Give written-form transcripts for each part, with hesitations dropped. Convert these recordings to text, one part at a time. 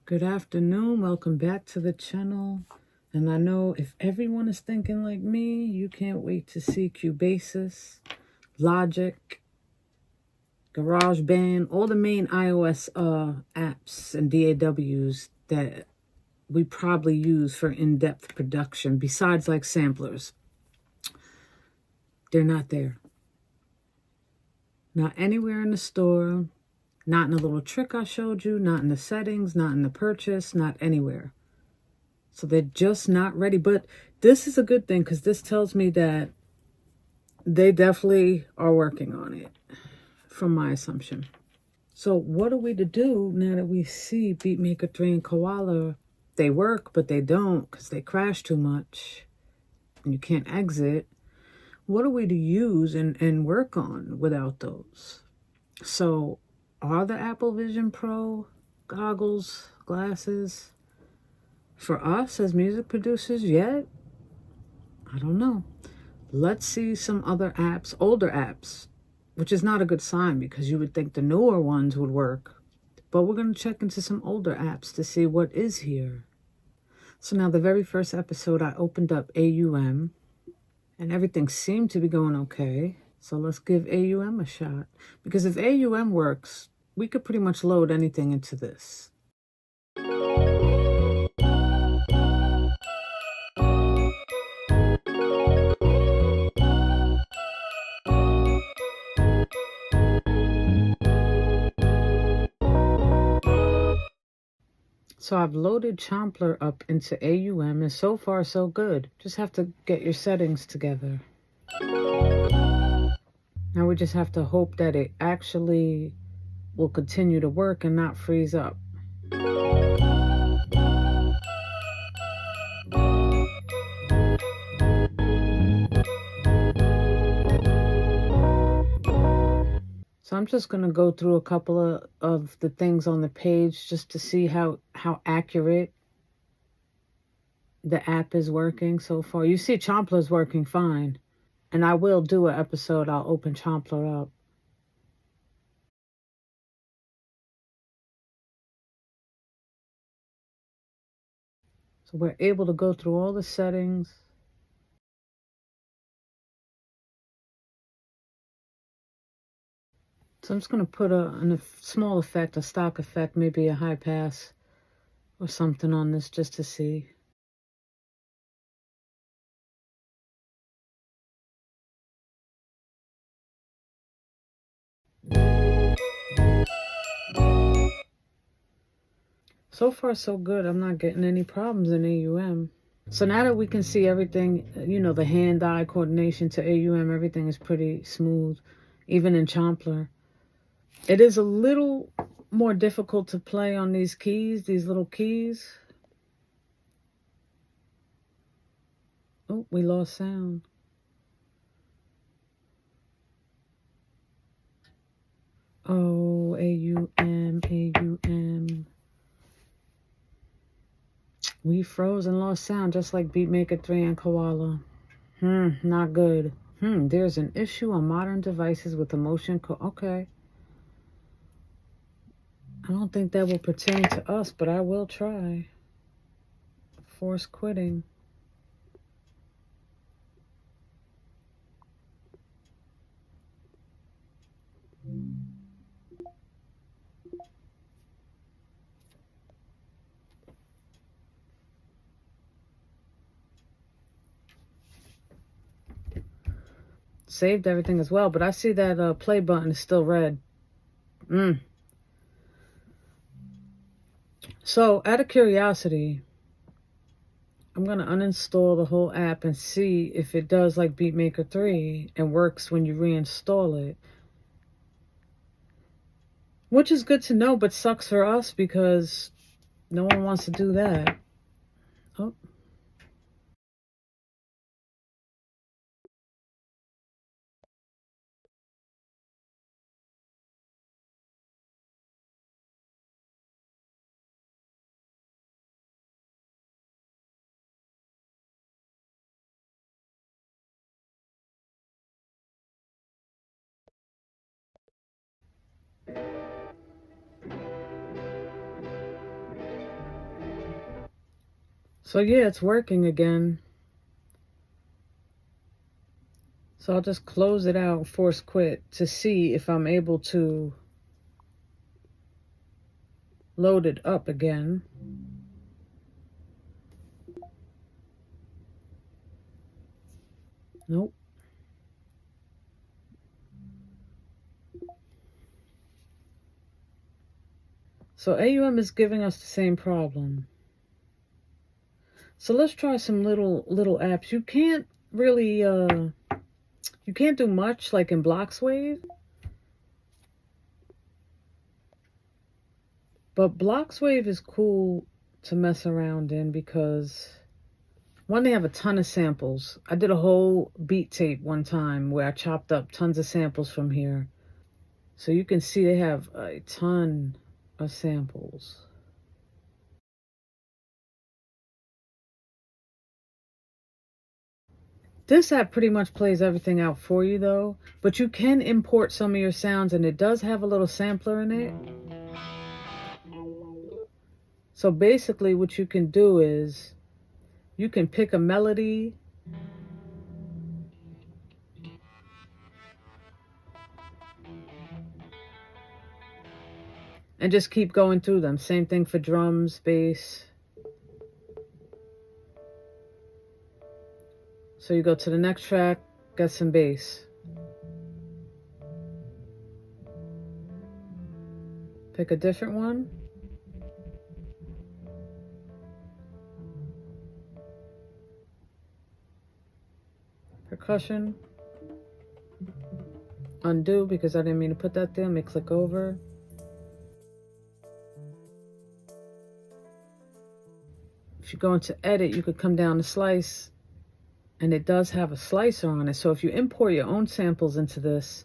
Good afternoon. Welcome back to the channel. And I know if everyone is thinking like me, you can't wait to see Cubasis, Logic, Garageband, all the main iOS apps and DAWs that we probably use for in-depth production, besides like samplers. They're not there. Not anywhere in the store, not in the little trick I showed you, not in the settings, not in the purchase, not anywhere. So they're just not ready. But this is a good thing because this tells me that they definitely are working on it, from my assumption. So what are we to do now that we see Beatmaker 3 and Koala? They work, but they don't because they crash too much and you can't exit. What are we to use and work on without those? So are the Apple Vision Pro goggles, glasses, for us as music producers yet? I don't know. Let's see some other apps, older apps, which is not a good sign because you would think the newer ones would work. But we're going to check into some older apps to see what is here. So now the very first episode, I opened up AUM and everything seemed to be going okay. So let's give AUM a shot. Because if AUM works, we could pretty much load anything into this. So I've loaded Chomplr up into AUM, and so far so good. Just have to get your settings together. Now we just have to hope that it actually will continue to work and not freeze up. So I'm just going to go through a couple of the things on the page just to see how accurate the app is working so far. You see Chomplr is working fine. And I will do an episode. I'll open Chomplr up. So we're able to go through all the settings. So I'm just going to put a small effect, a stock effect, maybe a high pass or something on this just to see. So far, so good. I'm not getting any problems in AUM. So now that we can see everything, you know, the hand-eye coordination to AUM, everything is pretty smooth, even in Chomplr. It is a little more difficult to play on these keys, these little keys. Oh, we lost sound. Oh, AUM, AUM. We froze and lost sound just like Beatmaker 3 and Koala. Not good. There's an issue on modern devices with the motion okay. I don't think that will pertain to us, but I will try. Force quitting. Saved everything as well, but I see that play button is still red. So, out of curiosity, I'm going to uninstall the whole app and see if it does like Beatmaker 3 and works when you reinstall it. Which is good to know, but sucks for us because no one wants to do that. Oh. So yeah, it's working again. So I'll just close it out, force quit, to see if I'm able to load it up again. Nope. So AUM is giving us the same problem. So let's try some little apps. You can't really you can't do much like in Blocswave. But Blocswave is cool to mess around in because one, they have a ton of samples. I did a whole beat tape one time where I chopped up tons of samples from here. So you can see they have a ton of samples. This app pretty much plays everything out for you though, but you can import some of your sounds, and it does have a little sampler in it. So basically what you can do is you can pick a melody and just keep going through them. Same thing for drums, bass. So you go to the next track, get some bass. Pick a different one. Percussion. Undo because I didn't mean to put that there. Let me click over. If you go into edit, you could come down to slice, and it does have a slicer on it. So if you import your own samples into this,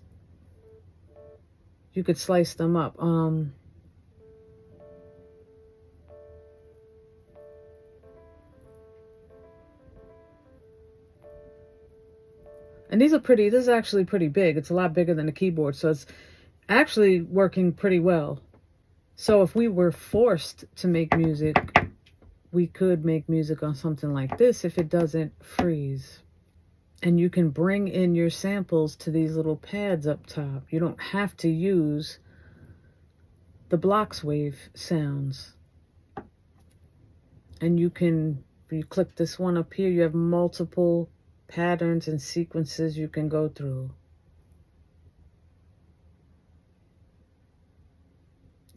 you could slice them up. And these are pretty, this is actually pretty big. It's a lot bigger than the keyboard. So it's actually working pretty well. So if we were forced to make music, we could make music on something like this if it doesn't freeze. And you can bring in your samples to these little pads up top. You don't have to use the Blocswave sounds. And you can, if you click this one up here, you have multiple patterns and sequences you can go through.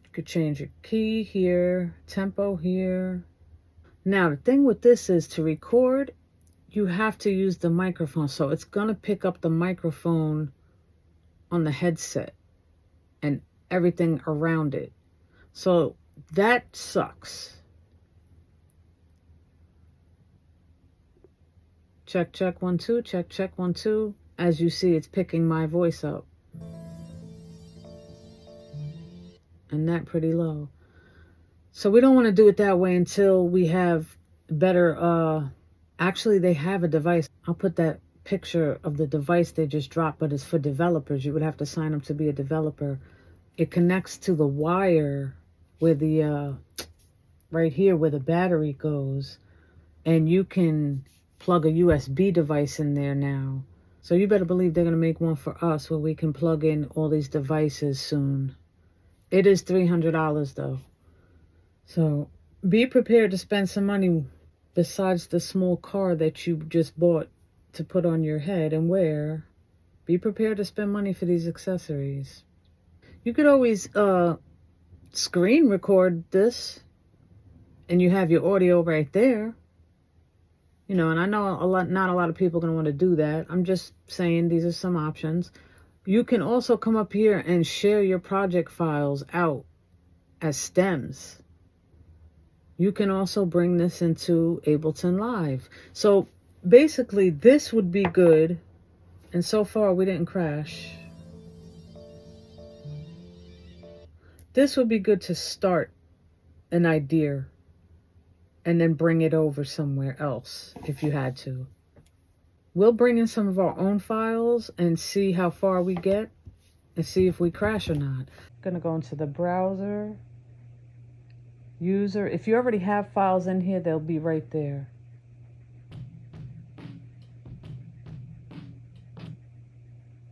You could change your key here, tempo here. Now, the thing with this is to record, you have to use the microphone. So it's going to pick up the microphone on the headset and everything around it. So that sucks. Check, check, 1, 2, check, check, 1, 2. As you see, it's picking my voice up. And that pretty low. So we don't want to do it that way until we have better, actually they have a device. I'll put that picture of the device they just dropped, but it's for developers. You would have to sign up to be a developer. It connects to the wire where the, right here where the battery goes. And you can plug a USB device in there now. So you better believe they're going to make one for us where we can plug in all these devices soon. It is $300 though. So be prepared to spend some money besides the small car that you just bought to put on your head and wear. Be prepared to spend money for these accessories. You could always screen record this and you have your audio right there. You know, and I know not a lot of people are going to want to do that. I'm just saying these are some options. You can also come up here and share your project files out as stems. You can also bring this into Ableton Live. So basically this would be good. And so far we didn't crash. This would be good to start an idea and then bring it over somewhere else if you had to. We'll bring in some of our own files and see how far we get and see if we crash or not. I'm gonna go into the browser User. If you already have files in here, they'll be right there.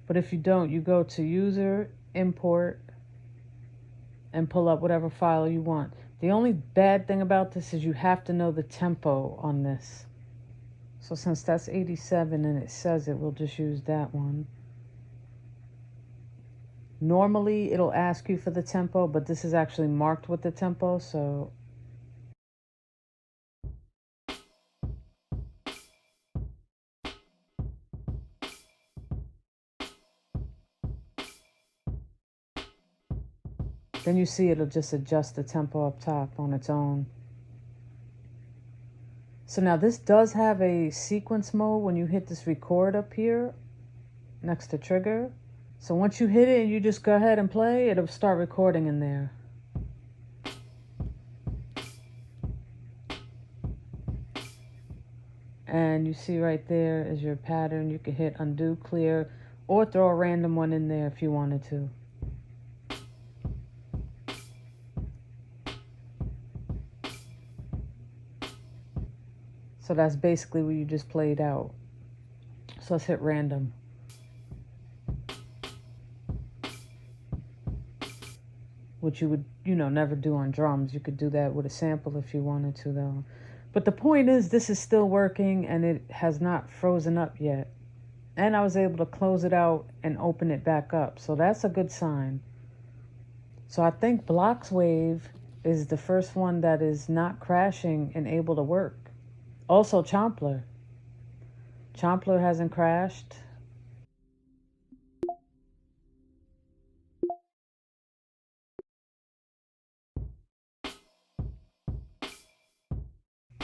But if you don't, you go to user, import, and pull up whatever file you want. The only bad thing about this is you have to know the tempo on this. So since that's 87 and it says it, we'll just use that one. Normally it'll ask you for the tempo, but this is actually marked with the tempo, so then you see it'll just adjust the tempo up top on its own. So now this does have a sequence mode when you hit this record up here next to trigger. So once you hit it and you just go ahead and play, it'll start recording in there. And you see right there is your pattern. You can hit undo, clear, or throw a random one in there if you wanted to. So that's basically what you just played out. So let's hit random. Which you would, never do on drums. You could do that with a sample if you wanted to, though. But the point is, this is still working and it has not frozen up yet. And I was able to close it out and open it back up. So that's a good sign. So I think Blocswave is the first one that is not crashing and able to work. Also Chomplr. Chomplr hasn't crashed.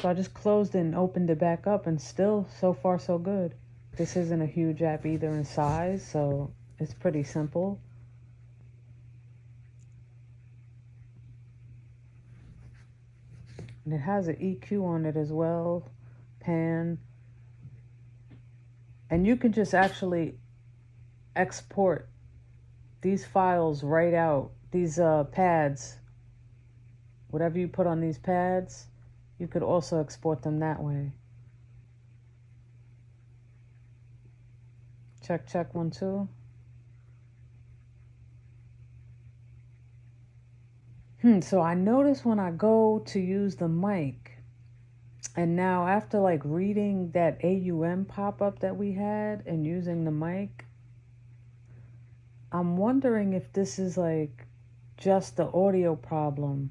So I just closed it and opened it back up, and still, so far, so good. This isn't a huge app either in size, so it's pretty simple. And it has an EQ on it as well, pan. And you can just actually export these files right out, these pads. Whatever you put on these pads, you could also export them that way. Check, check, 1, 2. So I notice when I go to use the mic, and now after like reading that AUM pop-up that we had and using the mic, I'm wondering if this is like just the audio problem.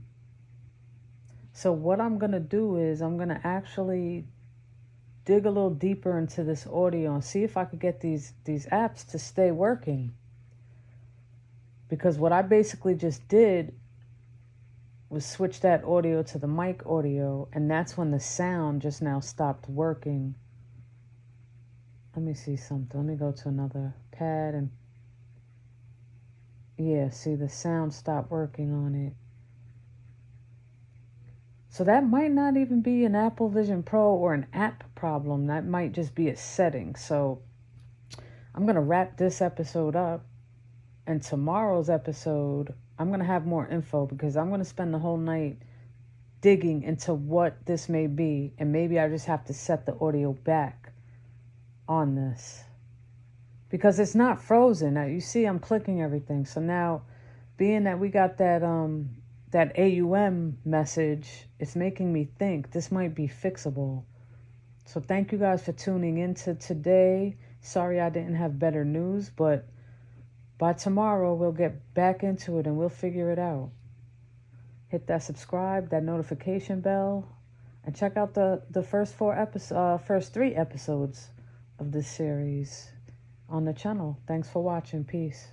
So what I'm going to do is I'm going to actually dig a little deeper into this audio and see if I could get these apps to stay working. Because what I basically just did was switch that audio to the mic audio, and that's when the sound just now stopped working. Let me see something. Let me go to another pad and yeah, see, the sound stopped working on it. So that might not even be an Apple Vision Pro or an app problem. That might just be a setting. So I'm going to wrap this episode up. And tomorrow's episode, I'm going to have more info because I'm going to spend the whole night digging into what this may be. And maybe I just have to set the audio back on this. Because it's not frozen. Now, you see I'm clicking everything. So now, being that we got that AUM message, it's making me think this might be fixable. So thank you guys for tuning into today. Sorry I didn't have better news, but by tomorrow we'll get back into it and we'll figure it out. Hit that subscribe, that notification bell, and check out the first 3 episodes of this series on the channel. Thanks for watching. Peace.